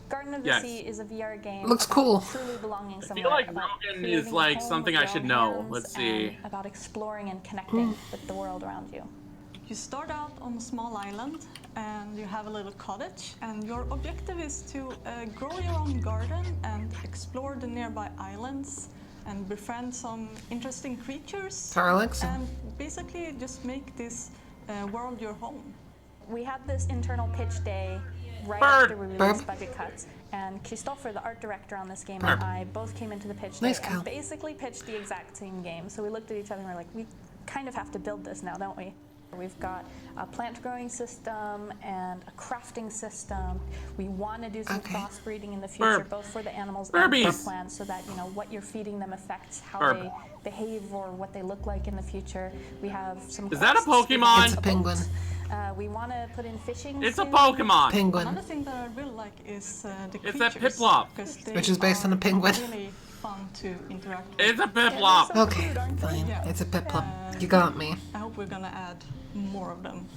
Garden of the Sea is a VR game. Looks about cool. Truly belonging somewhere. I feel like about Rogan creating is a like home something with I your should own know. hands Let's and see. About exploring and connecting with the world around you. You start out on a small island and you have a little cottage, and your objective is to grow your own garden and explore the nearby islands and befriend some interesting creatures. Sorry, Alexa. And basically just make this world your home. We had this internal pitch day right after we released budget cuts, and Christopher, the art director on this game, and I both came into the pitch day and basically pitched the exact same game. So we looked at each other and we're like, we kind of have to build this now, don't we? We've got a plant growing system and a crafting system. We want to do some crossbreeding in the future, both for the animals and for plants, so that what you're feeding them affects how they behave or what they look like in the future. We have some. Is that a Pokemon? It's a penguin. We want to put in fishing. It's a soon. Pokemon. Penguin. Another thing that I really like is the It's creatures. a Piplup. Which is based on a penguin. Really fun to interact with. It's a Piplup. Okay, fine. It's a Piplup. You got me. I hope we're gonna add more of them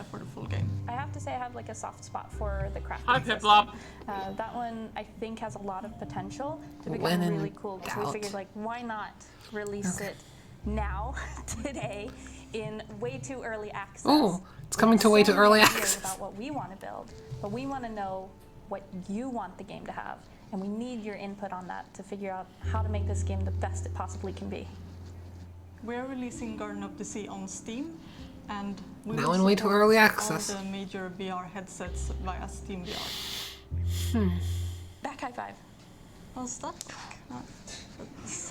for the full game. I have to say I have like a soft spot for the crafting Hi, system. Piplup. That one I think has a lot of potential to become When in really cool. So we doubt. figured like why not release it now, today, in way too early access. Oh, it's coming to way too early access. About what we want to build, but we want to know what you want the game to have, and we need your input on that to figure out how to make this game the best it possibly can be. We're releasing Garden of the Sea on Steam, and we Now will in way too support early access. all the major VR headsets via Steam VR. Back high five. Was that?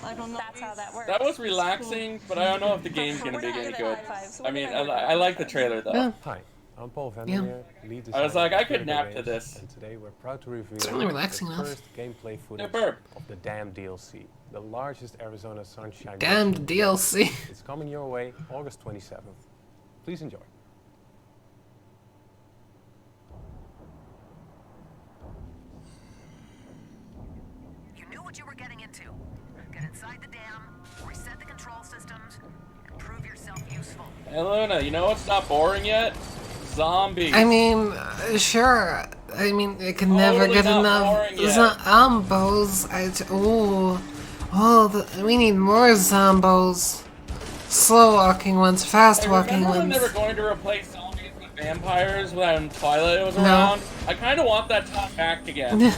I don't know. That's how that works. That was relaxing, but I don't know if the game's gonna be any good. I mean, I like the trailer though. Yeah. Hi, I'm Paul Vandermeer, lead designer. I was like, I could of nap Games, to this. And today we're proud to reveal It's really relaxing the enough. first gameplay footage burp. of the Damned DLC, the largest Arizona Sunshine. Damned mission. DLC. It's coming your way August 27th. Please enjoy. You knew what you were getting into. Get inside the dam, reset the control systems, and prove yourself useful. Hey Luna, you know what's not boring yet? Zombies. I mean, sure. I mean, it can never Totally get not enough boring yet. zombos. We need more zombos. Slow walking ones, fast walking Remember when ones. they were going to replace zombies with vampires when Twilight was No. around? I kind of want that top back again.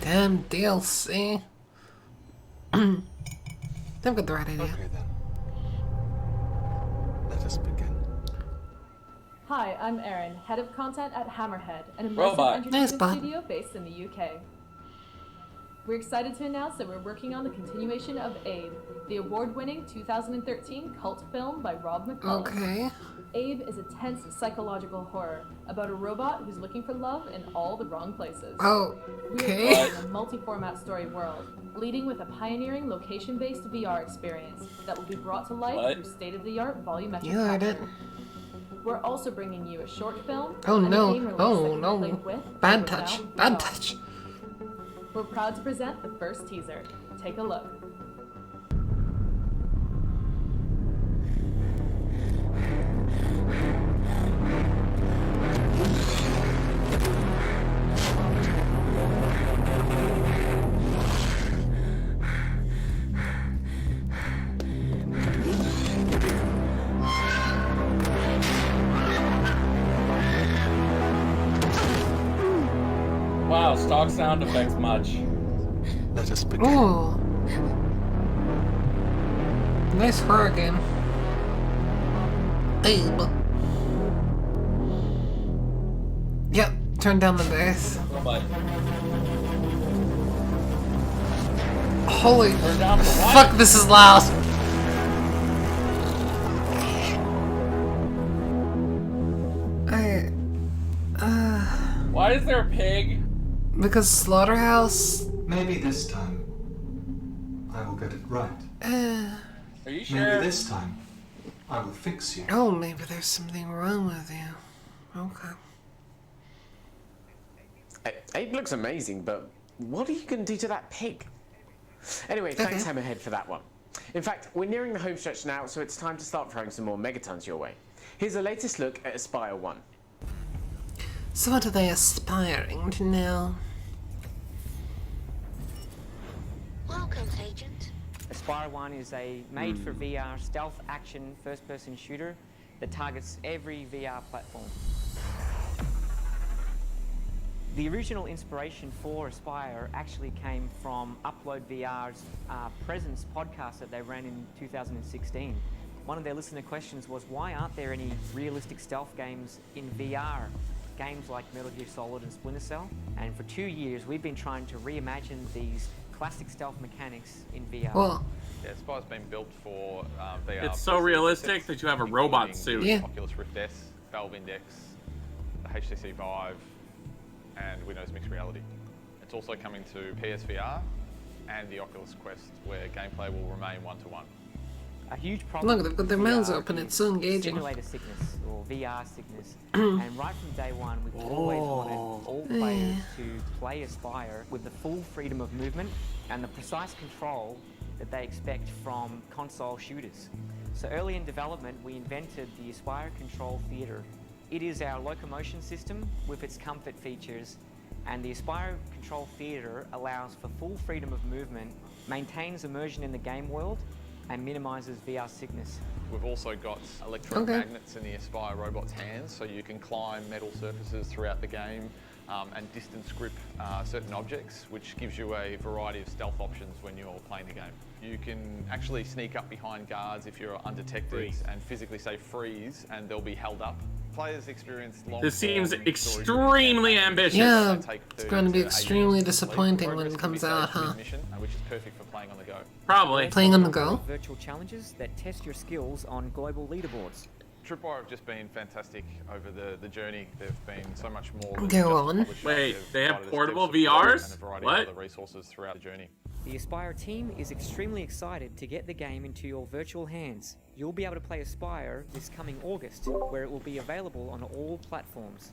Damn DLC. They've got the right idea. Okay then. Let us begin. Hi, I'm Erin, head of content at Hammerhead, an immersive Robot. entertainment Nice, bud. studio based in the UK. We're excited to announce that we're working on the continuation of Abe, the award-winning 2013 cult film by Rob McCullough. Okay. Abe is a tense psychological horror about a robot who's looking for love in all the wrong places. Oh, We okay. are building a multi-format story world, leading with a pioneering location-based VR experience that will be brought to life What? through state-of-the-art volumetric You heard it. capture. We're also bringing you a short film. Oh and a no. game release Oh that can be no. played with Bad or touch. without Bad VR. touch. We're proud to present the first teaser. Take a look. Wow, stock sound effects much. Let us begin. Ooh. Nice horror game. Abe. Yep, turn down the bass. But Holy turn down the what? fuck, this is loud. Why is there a pig? Because Slaughterhouse. Maybe this time I will get it right. Are you sure? Maybe this time I will fix you. Oh, maybe there's something wrong with you. Okay. Abe looks amazing, but what are you going to do to that pig? Anyway, thanks Hammerhead for that one. In fact, we're nearing the home stretch now, so it's time to start throwing some more megatons your way. Here's the latest look at Aspire 1. So what are they aspiring to know? Welcome, Agent. Aspire 1 is a made-for-VR stealth action first-person shooter that targets every VR platform. The original inspiration for Aspire actually came from UploadVR's Presence podcast that they ran in 2016. One of their listener questions was, why aren't there any realistic stealth games in VR? Games like Metal Gear Solid and Splinter Cell. And for 2 years, we've been trying to reimagine these classic stealth mechanics in VR. Well, yeah, Aspire's been built for VR. It's so realistic that you have a robot suit. Yeah. Oculus Rift S, Valve Index, the HTC Vive, and Windows Mixed Reality. It's also coming to PSVR and the Oculus Quest, where gameplay will remain one-to-one. A huge problem. Look, they've got their mouths open. It's so engaging. Simulator sickness or VR sickness. And right from day one, we've always wanted all players to play Aspire with the full freedom of movement and the precise control that they expect from console shooters. So early in development, we invented the Aspire Control Theater. It is our locomotion system with its comfort features, and the Aspire Control Theater allows for full freedom of movement, maintains immersion in the game world, and minimises VR sickness. We've also got electromagnets in the Aspire robot's hands, so you can climb metal surfaces throughout the game and distance grip certain objects, which gives you a variety of stealth options when you're playing the game. You can actually sneak up behind guards if you're undetected and physically say freeze, and they'll be held up. Players experience long. This seems extremely ambitious. Yeah, it's going to be extremely disappointing when it comes out, huh? Which is perfect for playing on the go. Probably. Playing on the go? Virtual challenges that test your skills on global leaderboards. Tripwire have just been fantastic over the journey. They've been so much more. Go on. Wait, they have portable VRs? And a variety What? of other resources throughout the journey. The Aspire team is extremely excited to get the game into your virtual hands. You'll be able to play Aspire this coming August, where it will be available on all platforms.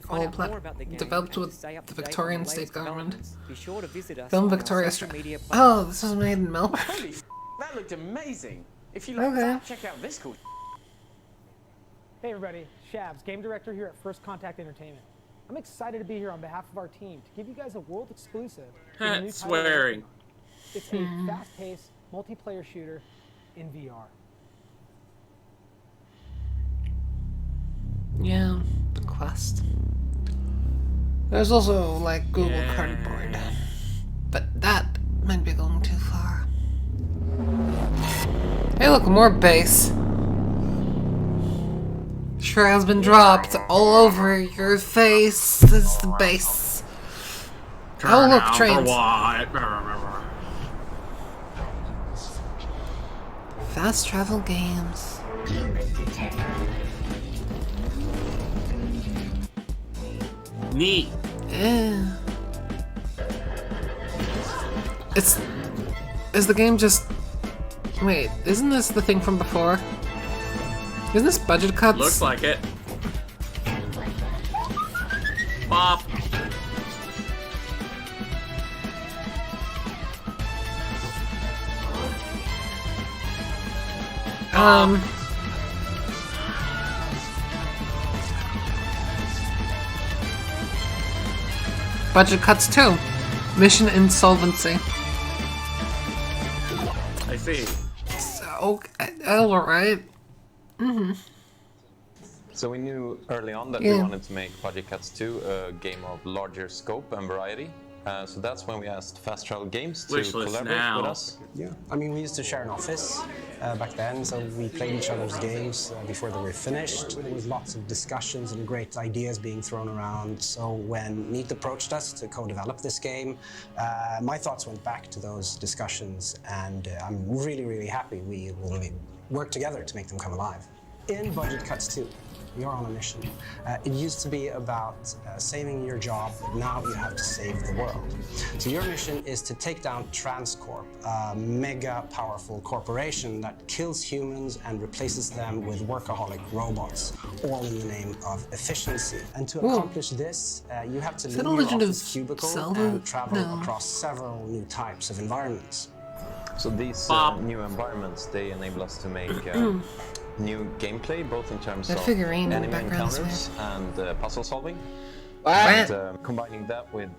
To find out more about the game developed and with to stay up the to date Victorian on the state latest government. developments, be sure to visit us Film on our Victoria social media Oh, this was made in Melbourne. Holy that looked amazing. If you like that, check out this cool. Hey everybody, Shavs, game director here at First Contact Entertainment. I'm excited to be here on behalf of our team to give you guys a world exclusive. with a new title. Swearing. It's a fast-paced multiplayer shooter in VR. Yeah, the Quest. There's also like Google Cardboard, but that might be going too far. Hey, look, more bass. Sure has been dropped all over your face. This is the bass. Oh, look, trains. Fast travel games. Neat. Yeah. Is the game just... Wait, isn't this the thing from before? Isn't this budget cuts? Looks like it. Pop. Budget cuts too. Mission insolvency. I see. So, alright. So we knew early on that Yeah. we wanted to make Budget Cuts 2 a game of larger scope and variety. So that's when we asked Fast Travel Games to Wishlist collaborate now. with us. Yeah, I mean, we used to share an office back then, so we played each other's games before they were finished. There was lots of discussions and great ideas being thrown around. So when Neat approached us to co-develop this game, my thoughts went back to those discussions, and I'm really, really happy we will work together to make them come alive. In Budget Cuts 2, You're on a mission. It used to be about saving your job, but now you have to save the world. So your mission is to take down Transcorp, a mega powerful corporation that kills humans and replaces them with workaholic robots, all in the name of efficiency. And to accomplish this, you have to leave your office cubicle and travel across several new types of environments. So these new environments, they enable us to make new gameplay, both in terms of enemy encounters and puzzle solving. And combining that with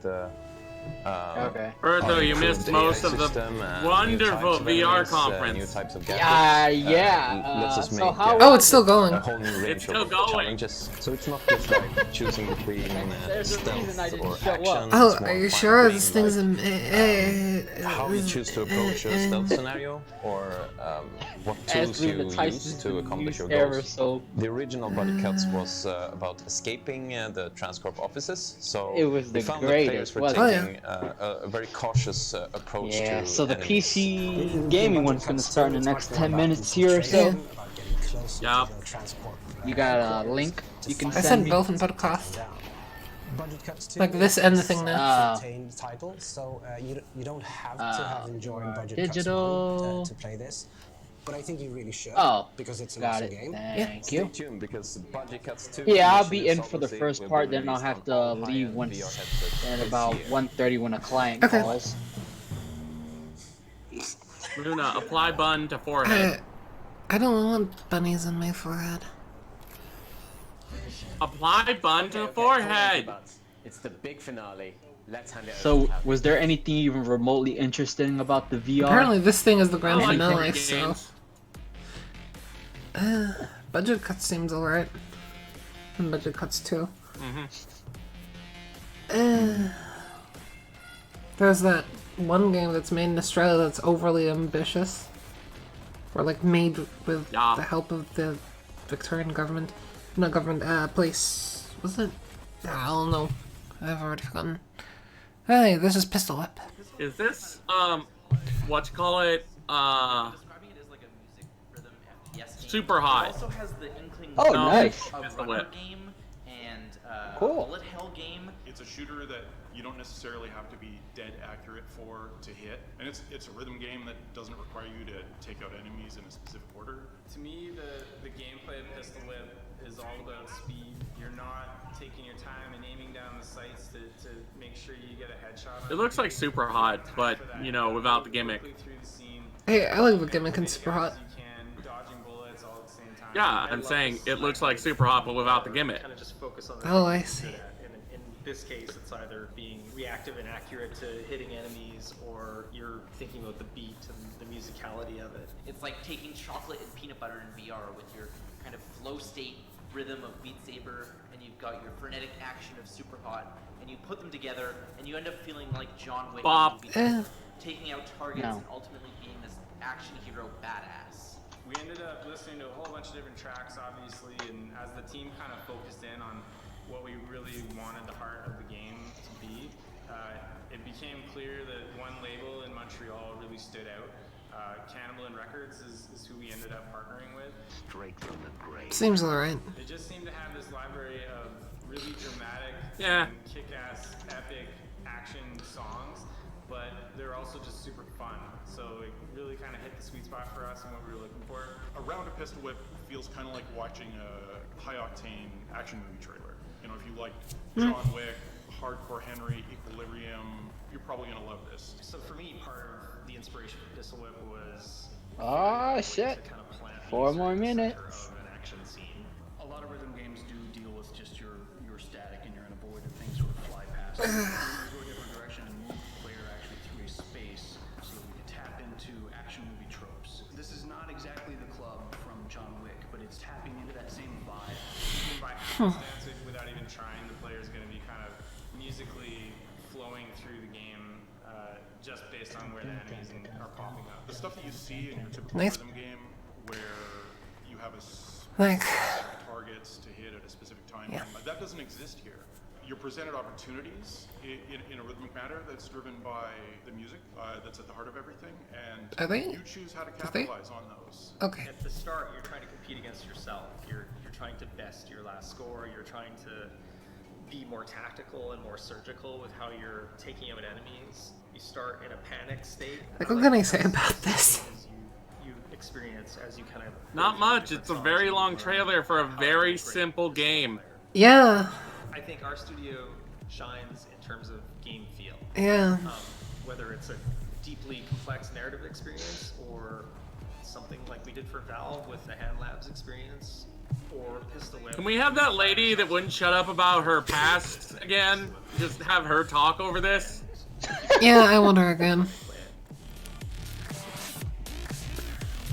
Bertho, you missed most of the wonderful VR conference. New types of yeah. Let's just So make how oh, it's still going. a whole new range It's still of going. challenges. So it's not just like choosing between stealth or action. Oh, are you sure this thing's how you choose to approach a stealth scenario, or what tools you use to accomplish your goals. So the original Budget Cuts was about escaping the Transcorp offices. So it was the we found that greatest, players were wasn't it? taking a very cautious approach to Yeah, so the enemies. PC gaming one's gonna start in the next 10 minutes here or so. Yup. You got a link you can I send said me? both in podcast. Budget Cuts 2 Like this and the thing now. contained title, so you don't have to have enjoyed Budget digital. Cuts 1 to play this. But I think you really should, because it's an got awesome it. game. Thank Stay you. tuned, because Budget Cuts 2 Yeah, I'll mission be in is for the obviously first will part, be then I'll released have on to all leave high-end once VR headsets at this about year. 1:30 when a client Okay. calls. Luna, apply bun to forehead. I don't want bunnies on my forehead. Apply bun to the forehead. It's the big finale. Let's hand it over. So, was there anything even remotely interesting about the VR? Apparently this thing is the grand I like finale, VR so... games. Budget Cuts seems alright. And Budget Cuts too. There's that one game that's made in Australia that's overly ambitious. Or like made with the help of the Victorian government. Not government, place. Was it? I don't know. I've already forgotten. Hey, this is Pistol Whip. Is this, what you call it, super hot. It also has the inkling Oh, nice. of Pistol runner Whip. game and Cool. bullet hell game. It's a shooter that you don't necessarily have to be dead accurate for to hit, and it's a rhythm game that doesn't require you to take out enemies in a specific order. To me, the gameplay of Pistol Whip is all about speed. You're not taking your time and aiming down the sights to make sure you get a headshot. It looks like super hot, but, you know, without the gimmick. Hey, I like the gimmick in Super Hot. Yeah, I'm saying it looks like super hot, but without the gimmick. Kind of just focus on the Oh, I things see. that- in this case, it's either being reactive and accurate to hitting enemies, or you're thinking about the beat and the musicality of it. It's like taking chocolate and peanut butter in VR with your kind of flow state rhythm of Beat Saber, and you've got your frenetic action of Super Hot, and you put them together, and you end up feeling like John Wick, Bop. taking out targets No. and ultimately being this action hero badass. We ended up listening to a whole bunch of different tracks, obviously, and as the team kind of focused in on what we really wanted the heart of the game to be, it became clear that one label in Montreal really stood out. Cannibal and Records is who we ended up partnering with. Straight from the grave. Seems alright. They just seem to have this library of really dramatic and kick-ass epic action songs, but they're also just super fun. So it really kind of hit the sweet spot for us and what we were looking for. A round of Pistol Whip feels kind of like watching a high-octane action movie trailer. You know, if you like John Wick, Hardcore Henry, Equilibrium, you're probably gonna love this. So for me, part of the inspiration for Pistol Whip was Oh, shit. kind of plant 4 more minutes. of an action scene. A lot of rhythm games do deal with just your static and you're in a void and things sort of fly past. We go a different direction and move the player actually through a space so that we can tap into action movie tropes. This is not exactly the club from John Wick, but it's tapping into that same vibe. Even by happenstance, without even trying, the player's going to be kind of musically flowing through the game just based on where the enemies are popping up. The stuff that you see in your typical Nice. rhythm game, where you have a Like- specific targets to hit at a specific time, that doesn't exist here. you're presented opportunities in a rhythmic manner that's driven by the music that's at the heart of everything, and Are they? you choose how to capitalize on those. Okay. At the start, you're trying to compete against yourself. You're trying to best your last score. You're trying to be more tactical and more surgical with how you're taking out enemies. You start in a panic state. Like, what can I say about this? You experience as you kind of... Not much. It's a very long trailer for a very simple game. Yeah. I think our studio shines in terms of game feel. Yeah. Whether it's a deeply complex narrative experience or something like we did for Valve with the Hand Labs experience or Pistol Whip. Can we have that lady that wouldn't shut up about her past again? Just have her talk over this? Yeah, I want her again.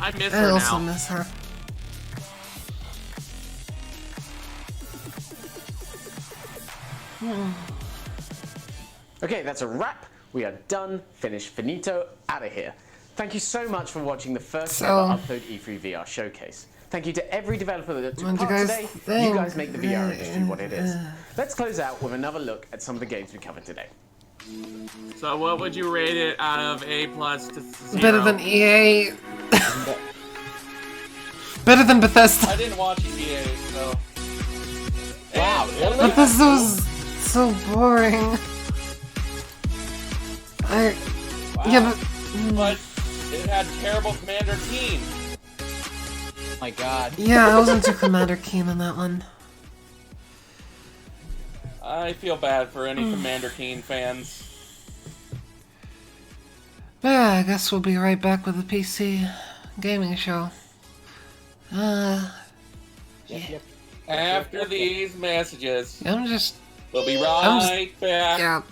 I miss I her also now. miss her. Okay, that's a wrap. We are done, finished, finito, out of here. Thank you so much for watching the first ever Upload E3 VR showcase. Thank you to every developer that took part today. You guys make the VR industry what it is. Let's close out with another look at some of the games we covered today. So what would you rate it out of A+ to 0? Better than EA. Better than Bethesda. I didn't watch EA, so... Wow, really? Bethesda was so boring. Yeah, but it had terrible Commander Keen. My God. Yeah, I wasn't too Commander keen on that one. I feel bad for any Commander Keen fans. But yeah, I guess we'll be right back with the PC gaming show. After these messages, I'm just... we'll be right back. Yeah.